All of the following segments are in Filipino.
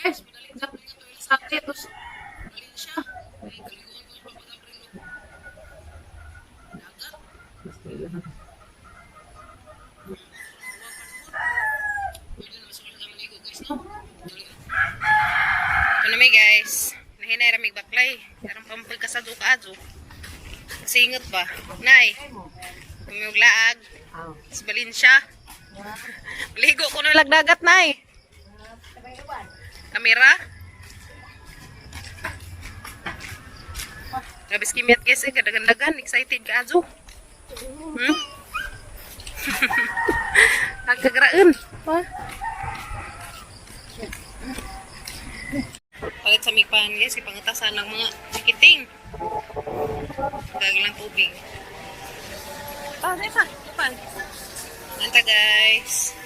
Guys, pinalit sa mga to sa atin. Tapos, alin siya. Ay, kaliguan ko yung papadabring mo. Dagat. Pwede na masukal sa maligo, guys, no? Ito na may guys. Nahinay ramig baklay. Karang pampag kasado ka ajo. Singot ba? Nay. Kumiyog laag. Sa Balinsya. Ligo ko na lagdagat, nay. Kamera. Gabis kimiyat guys, kadagan-dagan. Excited ka ajo. Nagkagraan. Palit sa mipan guys, ipangatasan ng mga tikiting. Gagalang tubig. Ano pa? Ipan. Nanta guys.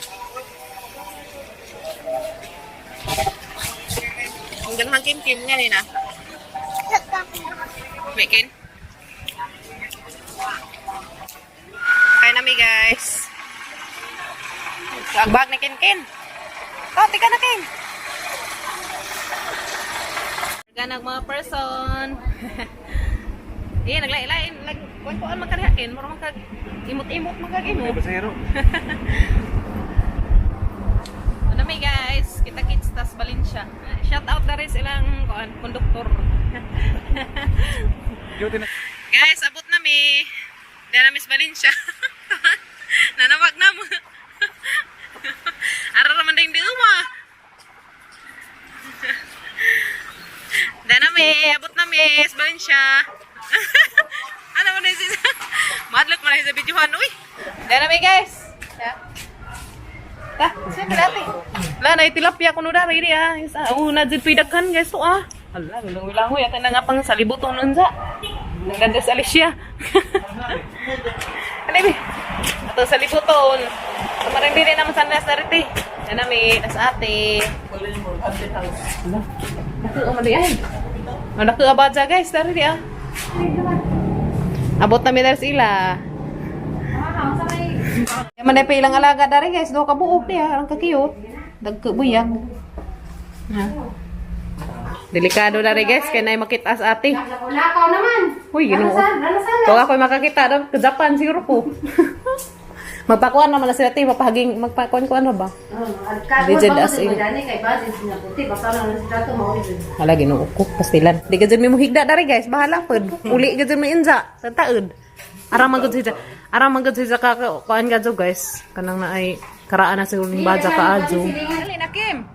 Hanggang magkim-kim niya nina. Mekin. Kaya nami guys. Agbag na kin-kin. Oh, tika na kin. Ganag mga person. Iya, naglay-lay. Kuan-kuan magkarihakin. Mura magkag imot-imot magkag-imot. Pasero. Ano may guys, kita-kits tas Balinsya. Shout out na rin silang konduktor. Guys, abot na mi. Dala Miss Balinsya. Nanawag na mo. Ara raman ding di uma. Dala mi, abot na Miss Balinsya. Ano mo na sila? Madlock mo na sa videohan. Uy! Dala mi guys. Saan ka dati? Wala, naitilapya ko no dari dia. Na dyan pidaghan guys to ah. Hala, gulang-gulang ho. Yakin na nga pang sa libutong nun sa. Naganda sa Alicia. Ano ba? Ito sa libutong. Kumarang din naman sa nas nariti. Yan namin, nasa ate. Naku, umali ay. Naku, abad siya guys. Dari dia. Abot namin dari sila. Manay pa ilang alaga dari guys, do kabuok niya, ang kakiyot. Dagkabuyag. Ha. Delikado dari guys, kay nay makita sa ate. Lakaw naman. Uy, Ginoo. Kung ako makakita daw sa Japan siguro ko. Magpakuan naman na sila ate, mapahaging magpakuan na ba? Legend as in. Hala Ginoo ko pastilan. Di gajud mi mo higda dari guys, bahala pod. Uli gajud mi inja sa taud. Arang magud siya ka kuan gadyo guys. Kanang na ay karaan na siguro ning baja ka adyo. Dali na Kim.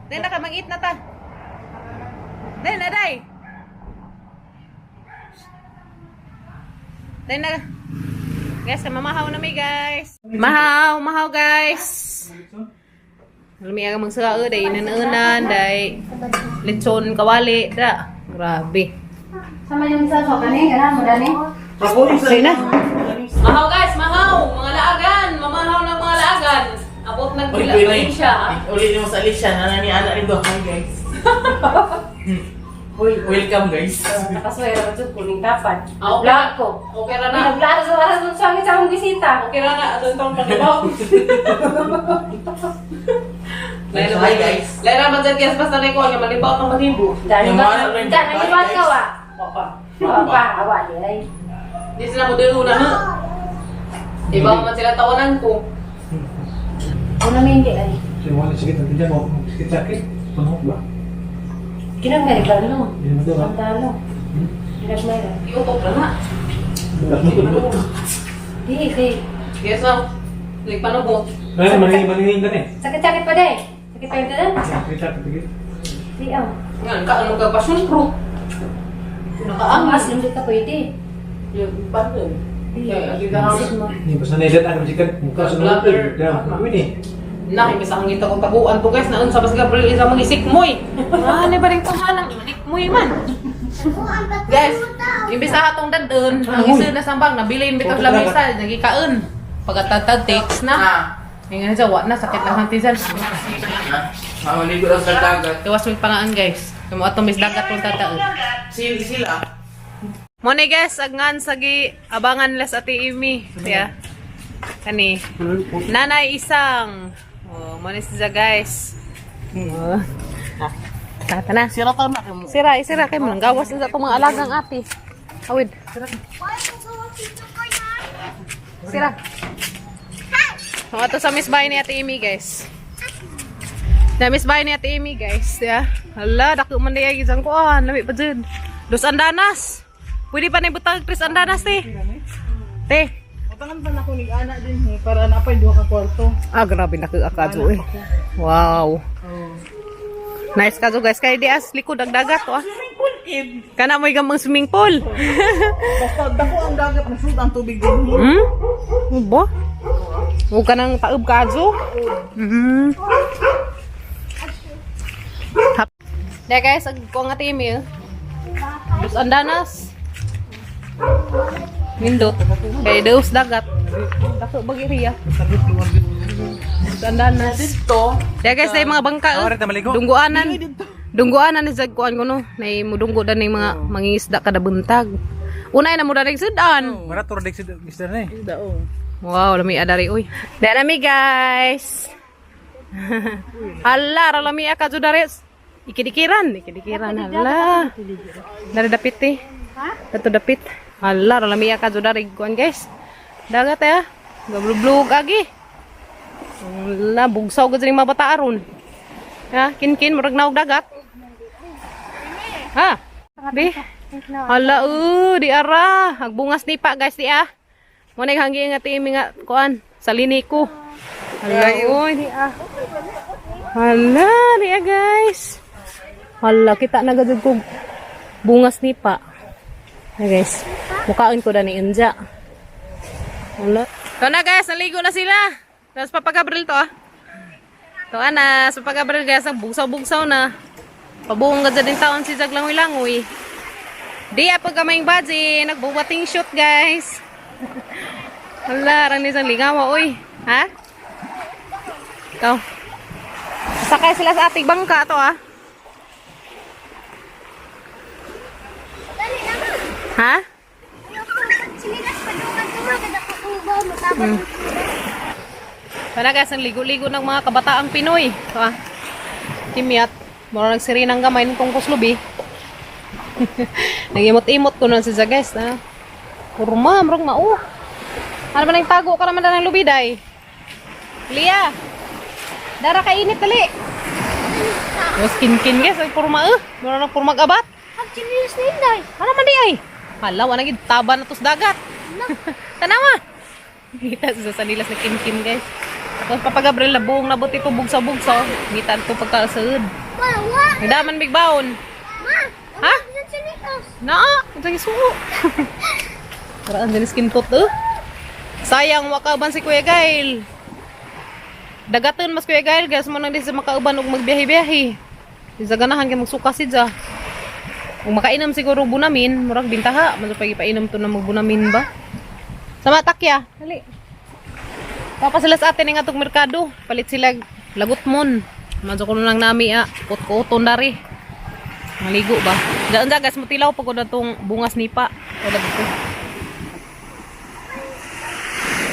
Dali na ka mag-eat na ta. Dali na day. Dali na. Guys, mamahaw na mi guys. Mahaw guys. Lumiya ka magsuao day inunan day lechon kawali da. Grabe. Sama yung isa so kani, kana mo dani. Sige na. Mahaw guys, mahaw. Mga laagan. Mamahaw ng mga laagan. Abot ng Balinsya. Uli mo sa Alicia, nanani anak rin doon. Hi guys. Welcome guys. Nakaswera ko kuning tapat. Okay. Ko. Okay ra na. Naglaas sa oras ng sangit sa akong bisita. Okay ra na. Adun tong pagkibaw. Hi guys. Lera man dyan guys, basta na ikaw. Yung malibaw kang malimbo. Dani ba? Dani ba ka wa? Papa. Papa, awa di ay. Di sila mo din una ha. Iba man sila tawanan ko. Una may hindi ay. Simulan sakit ang tiyan mo. Sakit-sakit. Panuhok ba? Kinang may regalo. Hindi mo ito ba? Ang talo. Kinang may. Iutok na na. Di. Yes na. Nagpanubo. Ay, maningin ka eh. Sakit-sakit pa day. Sakit pa yung talan. Sakit-sakit. Di aw. Yan, kaano ka passion fruit. Nakaangas, hindi ka pwede. Yung bandon. Di. Kaya, agigahang. Isit mo. Hindi pa sanay dyan ang sikat. Mukha sa Blatter. nalapin. Kaya, ini. Nah, imbis ang ngita ko taguan to guys, naun sa Mas Gabriel isa mag-isik moy. Ni ba rin pangalang moy man. Guys, imbis sa atong dadon, ang isa na sambang nabilin bitaw lamisa, nagikaon. Pagkatatag text na. Ngayon sa wa na sakit lang hantisan. Mamaligo lang sa dagat. Gawas mig pangaan guys. Kamo atong mis dagat pun tataon. Sila. Mo ni guys, agnan sagi abangan les ati Imi. Yeah. Kani. Nanay isang. Oh, mo ni siya guys. Oh. Tata na. Sira taon na kayo. Sira kay mo gawas sa itong mga alagang ati. Awid. Sira. So, ato sa Miss Bay ni Ate Amy guys. Na Miss Bay ni Ate Amy guys, ya. Hala, dako man day isang kuan, lami pa jud. Dos andanas. Pwede pa ni butang 3 andanas ti. Te. Utangan pa na ko ni ana din para napay duha ka kwarto. Ah, grabe na kaadyo eh. Wow. Nice kaso guys, kay di as likod ang dagat to ah. Kana mo gamang swimming pool. Basta dako ang dagat na sud ang tubig din. Ba? Huwag ka nang taob kaadyo. Daya guys, ko nga timi eh. Dos andanas. Nindot. Kay deus dagat. Dako bagiriya. Dos andanas. Dito. Daya guys, ay mga bangka. Dungguanan. Dungguanan ni Zag kuan kuno. Nay mudunggo dan mga mangingisda kada buntag. Unay na mo darig sudan. Marator dik Mr. ne. Wow, lami adari uy. Daya nami guys. Hala, lami ka judares. Ikidikiran. Hala. Dari dapit eh. Dato dapit. Hala, lami ka judari kuan guys. Dagat ya. Gablublug agi. Hala, bugsaw gud ning mabata aron. Ya, kin murag naog dagat. Ha? Di. Hala, di ara. Agbungas ni pa guys di ah. Mo nang hanggi nga timi nga kuan sa liniko. Hala, oy di ah. Hala, di ah guys. Hala, kita na gud ko bungas ni pa. Ya guys. Mukaon ko da ni Inja. Hala. To na guys, naligo na sila. Tapos papagabril to ah. To ana, sa pagabril guys, ang bugsaw-bugsaw na. Pabuong gad din taon si Jaglangoy-langoy. Di apag kamayng baji, nagbubating shoot guys. Hala, rang nisang lingawa, oy. Ha? Ikaw. Sakay sila sa ating bangka to, ah. Ha? Para guys, ang ligo-ligo ng mga kabataang Pinoy. Ito, ah. Timyat. Mura nagsiri ng gamay ng tungkos lubi. Nag-imot-imot ko nun sa guys, ah. Kurma, marang mao. Ano ba nang tago ka naman na ng lubiday? Lia! Dara ka init dali. Mas kin-kin guys, ay kurma Mura nang kurma abat. Chinis na inday. Ano man di ay? Hala, wala naging taba na tos dagat. Tanawa! Kita sa sanilas na kin-kin guys. Tapos papagabril na buong nabot ito bugsa-bugsa. Kita ito pagkasud. Nagdaman big baon. Ha? Naa, ito yung suho. Paraan din skin tot Sayang wakaban si Kuya Gail. Dagaton mas Kuya Gail guys mo nang di sa makauban og magbiyahe-biyahe. Di sa ganahan kay magsuka sidya. Kung makainom siguro bunamin, murag bintaha, man pa ipainom to na magbunamin ba. Sama takya, dali. Papa sila sa atin nga tong merkado, palit sila lagutmon. Madyo ko lang nami kot-koton dari. Maligo ba? Daan guys, mutilaw pag ko na tong bungas nipa. Wala dito.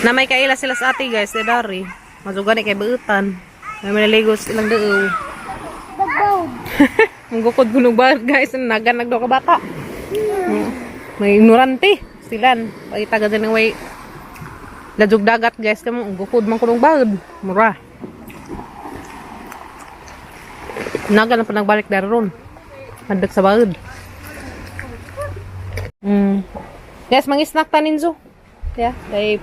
Na may kaila sila sa ati guys, dari. Masugan kay beutan. May manaligo silang deo. Manggukod gunog ba guys, nagan nagdo ka bata. May ignorante silan. Pagitaga din ng way lajog dagat guys, kamo gukod man kunog bagod. Mura. Nagan na pa nagbalik dari ron. Mandag sa bagod. Guys, mang-snack tanin zo. Yeah, kay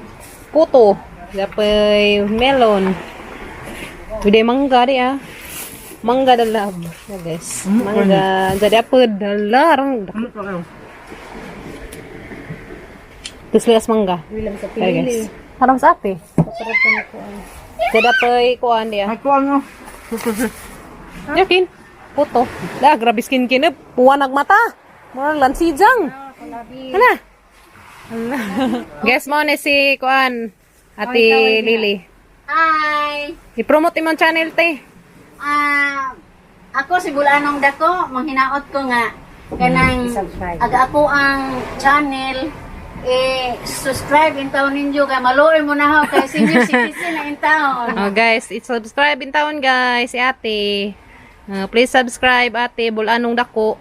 puto, dapat melon. Udah mangga deh ya. Mangga dalam. Ya guys. Mangga jadi apa dalam. Terus lihat mangga. Ya guys. Haram sate. Sada pa'y kuan dia. Ay, kuha mo. Yakin? Puto. Da, grabe skin kinip. Puwanag mata. Murang lansijang. Hala. Hala. Guess mo ni si kuan. Ate Lily. Hi! I-promote imong channel te. Ako si Bulanong Dako, manghinaot ko nga kanang aga ako ang channel subscribe in taon ninyo kay maluoy mo na ho kay senior citizen na in taon. Oh guys, subscribe in taon guys si ate. Please subscribe ate Bulanong Dako.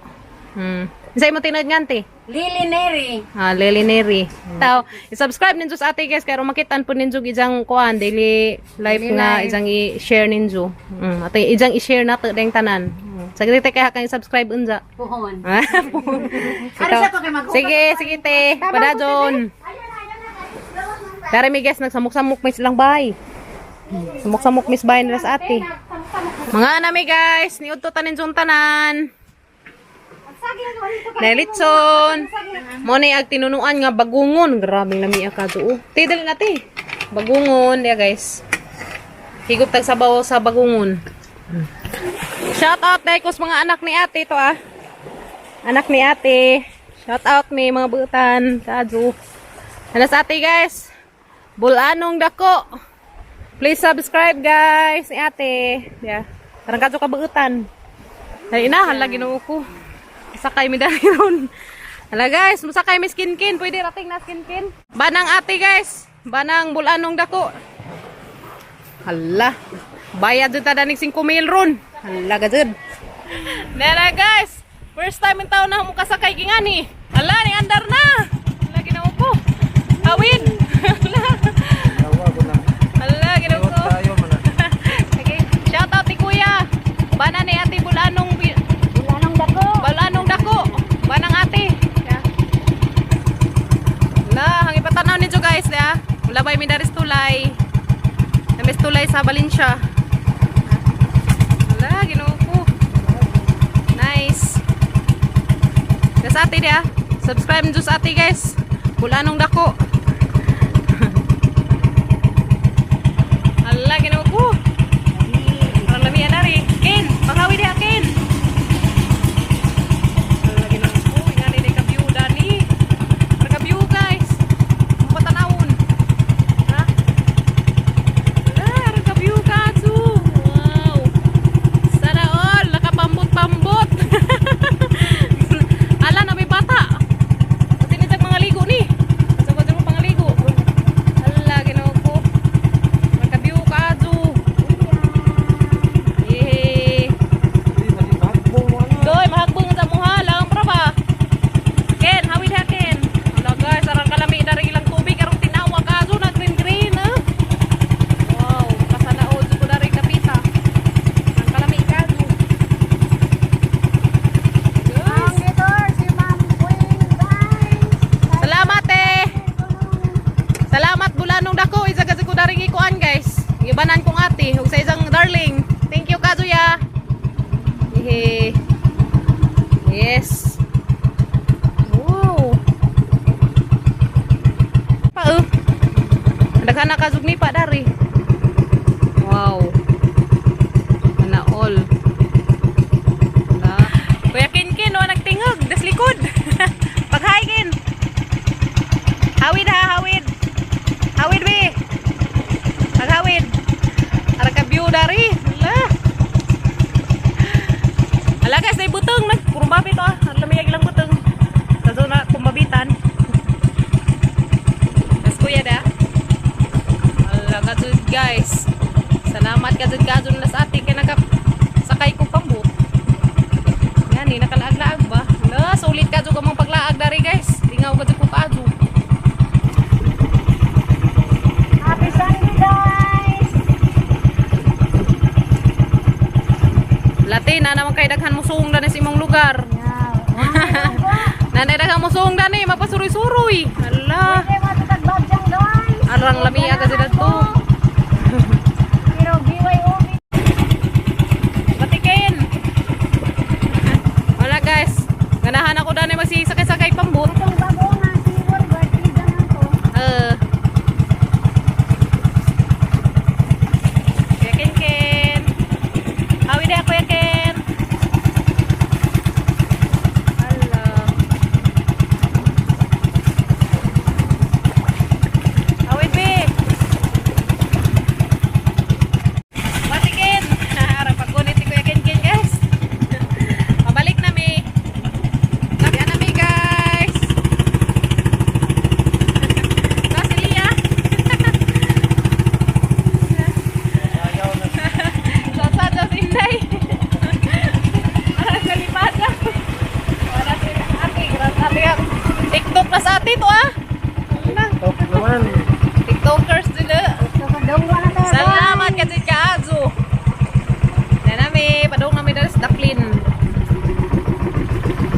Isa mo tinod nga ate? Lily Neri. Lily Neri. Tao, i-subscribe ninyo sa ate guys kaya makitan po ninyo ijang kuan daily life nga ijang i-share ninyo. Ato ijang i-share nato deng tanan. Saglit kay kang i-subscribe unja. Puhon. Ito. Sige te. Padajon. Dari mi guys nagsamok-samok mis lang bay. Samok-samok mis bay nila sa ate. Mga anami guys, niudto tanin tanan. Nelitson. Mo ni ag tinunuan nga bagungon. Grabing lami ka do. Ti dali na ti. Bagungon ya guys. Higop tag sabaw sa bagungon. Shout out dai kus mga anak ni ate to Anak ni ate. Shout out mi mga buutan kadto. Ano sa ate guys? Bulanong Dako. Please subscribe guys ni ate. Yeah. Parang kadto ka buutan. Ay inahan lagi no ko. Sakay mi dari ron. Hala guys, musakay mi skinkin. Pwede rating na skinkin. Banang ate guys. Banang Bulanong Dako. Hala. Bayad dun ta danig 5 mil ron. Hala gajud. Nela guys. First time in taon na mo kasakay gingani. Hala ni andar na. Hala ginawa ko. Hawid. Hala ginawa ko. Okay. Shout out ni kuya. Bana ni ate Bulanong Dako. Banang ate. Yeah. Nah, hangi patanaw ninyo guys, ya. Wala ba mi daris tulay. Namis tulay sa Valencia. Wala, ginoo ko. Nice. Sa ate dia. Subscribe nyo sa ate guys. Bulanong Dako. Hala, ginoo ko. Parang lami yan dari. Ken, panghawi dia Ken. Ibanan kong ate, ug sa isang darling. Thank you Kazuya. Yes. Wow. Pa Daghan na kazug ni pa dari. Wow. Ana all. Kuya Kinkin nagtingog des likod. Paghaykin. Hawid ha, hawid. Hawid be. Paghawid. View dari. Ala guys, ay butong na. Puro babi to lamig lang butong. Sa zona kumbabitan. Mas kuya da. Ala kazud guys. Salamat kazud na sa ating kay sakay ko pambut. Yan ni nakalaag-laag ba? Na sulit kazud ko mong paglaag dari guys. Tingaw kazud ko kazu. Happy Sunday guys. Lati na naman kay daghan musung dan sa imong lugar. Nanay daghang musung dan ni mapasuroy-suroy. Hala. Arang lamia kasi dito. Pero BYOB. Batikin. Wala guys. Ganahan ako dani magsisakay-sakay pambut. Itong bago nga siwar birthday na to.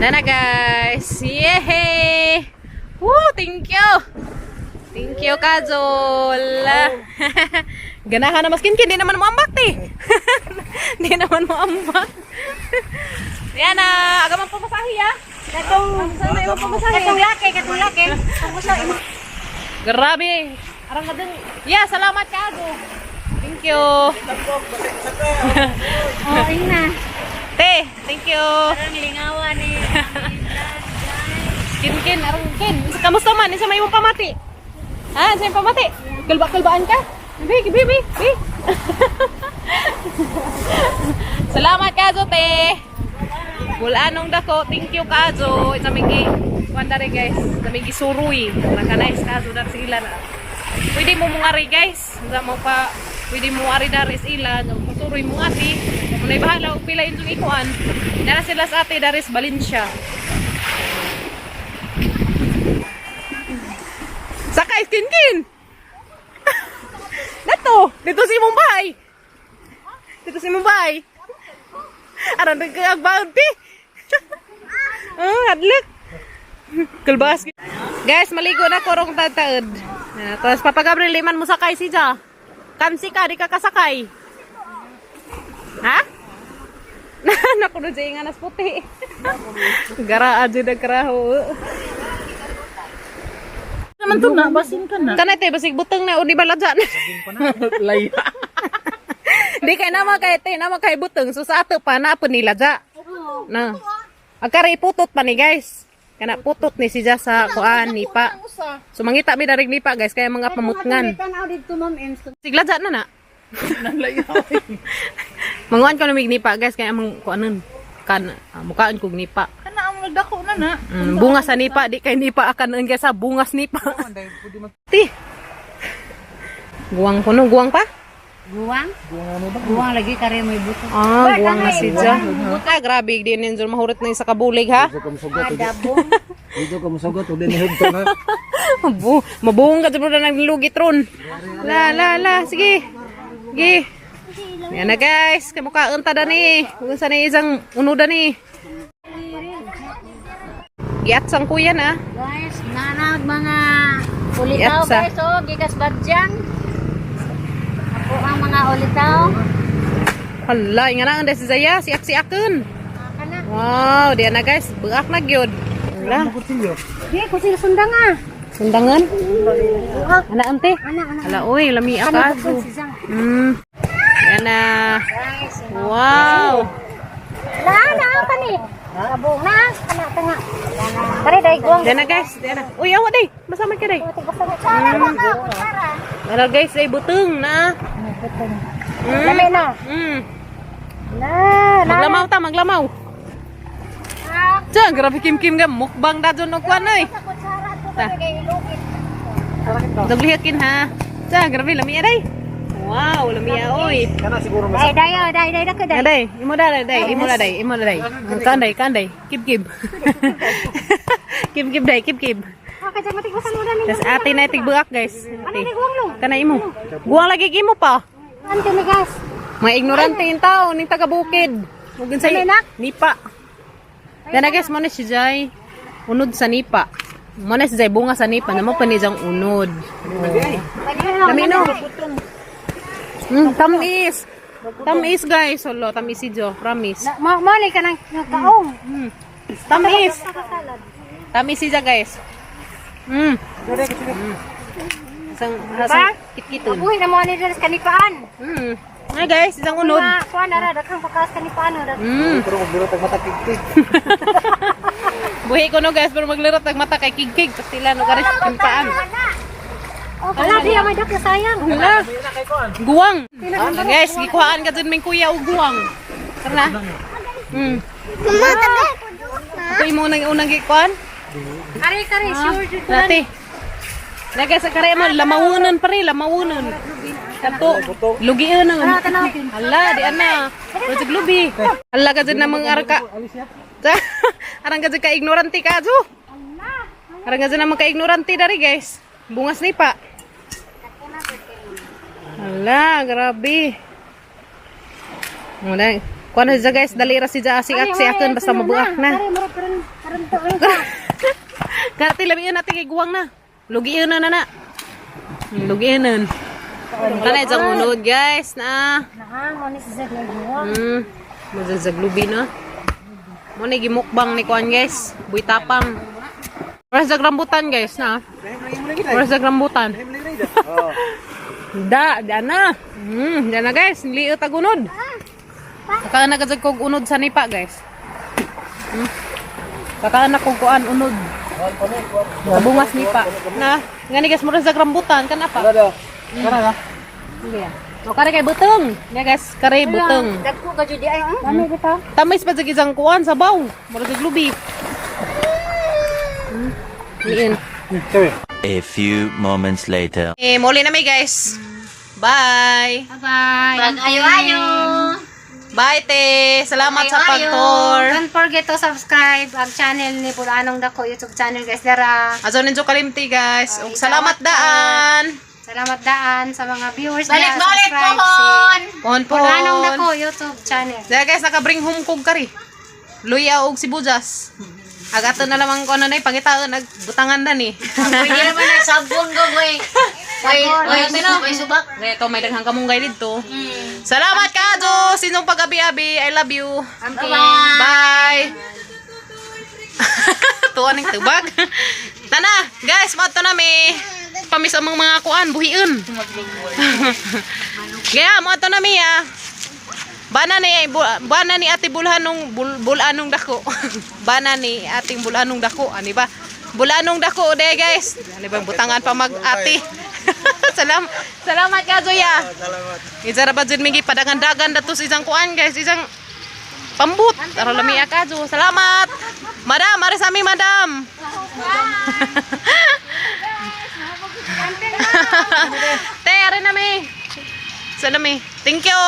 Yan na guys. Yehey! Woo! Thank you! Thank you, Kajol. Ganahan na maskin. Hindi naman mo ambak, eh. Hindi naman mo ambak. Yan na. Agaman po masahi, ha? Katong laki. Grabe. Arang ka dun. Yeah, salamat, Kajol. Thank you. Oh, ina. Te, thank you. Parang lingawan eh. Kin, arang kin. Kamusta man? Isa may mong pamati. Ha? Isa yung pamati? Kalbaan ka? Bi. Salamat, Kazo, te. Wala nung dako. Thank you, Kazo. Isa may kuwanda rin, guys. Isa may gisuruy. Naka-nice, Kazo. Dari sila na. Pwede mo mungari, guys. Pwede mo ari dari sila. Masuruy mo ati. Muna'y bahala. Pila yung ikuan. Nara sila sa ate dari sa Valencia. Sakay, kin. Dito si Mumbai. Aran nagkagbaon ti. Hadlek. Kulbas. Guys, maligo na ko rong tataod. Tapos Papa Gabriel, liman mo sakay si Ja. Kamsi ka, di ka kasakay. Ha? Naku na dyan nga nas puti. Garaan dyan nagkaraho. Naman to na, basin ka na. Kanay tayo, basig butang na o di bala dyan. Laya. Di kay naman kay butang. So sa ato pa, naapon nila dyan. Na. Agkari putot pa ni guys. Kana putot ni si Ja sa kuan nipa. So mangita mi darig nipa guys kaya mga pamutngan. Sigla dyan na na. Nalaya. Manguan ka namig nipa guys kaya mang kuanon. Mukaan kog nipa. Kana ang nagdako na na. Bunga sa nipa, di kay nipa akan ang sa bungas nipa. Ti. Guwang kuno, guwang pa? Guwang? Guwang lagi kare may buto. Guwang na si Ja. Grabe din ninyo mahurit na sa kabulig ha. Adabong. Dito ka musugot, uli ni Hugto na. Mabuhong ka dito na naglugit ron. Sige. Yan na guys, kamukhaan ta ni. Kung saan isang unuda ni. Giatsang kuya na. Guys, nanag mga ulitaw Yatsa. guys, oh, gikas badjang. Ako ang mga ulitaw. Hala, nga na ang si Zaya, siak-siakun. Kana. Wow, diyan na guys, buak na gyud. Hala, Di ko sila sundang ah. sundangan. Ana ante. Ana. Hala, oy, lami ka. Yan na. Guys, Wow. na pa ni. Abong na, kana tanga. Pare dai guwang. Diyan na guys, diyan na. Uy, awa day. Masama ka day. Hala guys, ay buteng na. Lami na. Maglamaw ta, maglamaw. Diyan, grabe kim-kim ka. Mukbang da dyan o kuwan ay. Daglihakin ha. Diyan, grabe, lami day. Wow, lami oy. Kana siguro Dai na ko dai. Day, imo da day. Kanday. Kib. Kib day. Okay, jangan matik usan udah nih. Tas ate na tigbuak guys. Ano ni guwang lo? Kana imo. Guwang lagi imo pa. Ante ni guys. Mga ignorante yung tao, ning taga bukid. Mugin sa nipa. Yan na guys, mo na si Jai. Unod sa nipa. Mo na si Jai bunga sa nipa, naman pa ni Jang unod. Lamino. Tamis guys. Solo, tamis si Jo, promise. Mo ni ka nang kaong. Tamis. Tamis si Ja guys. Hasang kit-kiton. Buhay na mo ni deres kanipaan. Ay guys, isang unod. Kuan ara daghang pakas kanipaan ora. pero magbiro tag matakig. Buhi ko no guys, pero maglirot ang mata kay kig-kig. Pastila no garis kimpaan. Wala diya may dak sayang. Hala. Guwang. Guys, gikuhaan ka dun may kuya o guwang. Karna. Mama tabi. Ito yung mga unang gikuhaan. Kare sure jud ko. Dati. Na guys, sa kare mo, lamawunan pa rin, lamawunan. Kato, lugian na. Hala, di ana. Project lubi. Hala ka dyan namang arka. Arang ka dyan ka ignorante ka dyan. Arang ka dyan namang ka ignorante dari guys. Bungas ni pa. Hala, grabe. Kuha na siya guys, dalira si Jasik aksi akin basta mabuak na. Karti labi natin kay guwang na. Lugiin na na. Lugiin na. Kanay sa unod guys na. Mo ni sa gawon. Mazazaglubi na. Mo ni gimukbang ni kuan guys. Buy tapang. Oras sa rambutan guys na. Oras sa rambutan. Da na. Da na guys, liit ag unod. Kakaanak ka kog unod sa nipa guys. Kakaanak kog kuan unod. Bungas nipa. Na, ngani guys mura sa rambutan kan apa? Kana. Iya. O kare kay butong. Ya guys, kare butong. Dagko ka jud di ay. Dami kita. Tamis pa sa isang kuan sa baw. Mura sa glubi. Iin. A few moments later. Muli na may guys. Bye. Bye-bye. Pag ayo-ayo. Bye te. Salamat sa Ayo, ayo. pag-tour. Don't forget to subscribe ang channel ni Bulanong Dako YouTube channel guys. Dara. Azo ninyo kalimti guys. Ug salamat daan. Salamat daan sa mga viewers Balik-balik Subscribe pohon. Pohon-pohon. Bulanong Dako YouTube channel. Dahil guys, naka-bring home kog kari. Luya og sibuyas. Agato na lamang ko na pangitaan nagbutangan na ni. Pwede naman ang sabon ko, boy. Boy, subak. Reto may daghang kamunggay dito. Salamat kajo sinong pag-abi-abi. I love you. Bye. Tuwa ning tubag. Tana, guys, mato na mi. Pamis ang mga kuan buhiun. Kaya mato na mi ah. Bana ni ate bulhanong bulanong dako. Bana ni ating bulanong dako, ani ba? Bulanong dako de guys. Ani ba butangan pa mag ate. Salamat ka Zoya. Salamat. Izara ba jud migi padangan-dagan datos isang kuan guys, isang pambut. Tara lami ka Jo. Salamat. Madam, mari sami madam. Te, ari na mi. Salami. Thank you.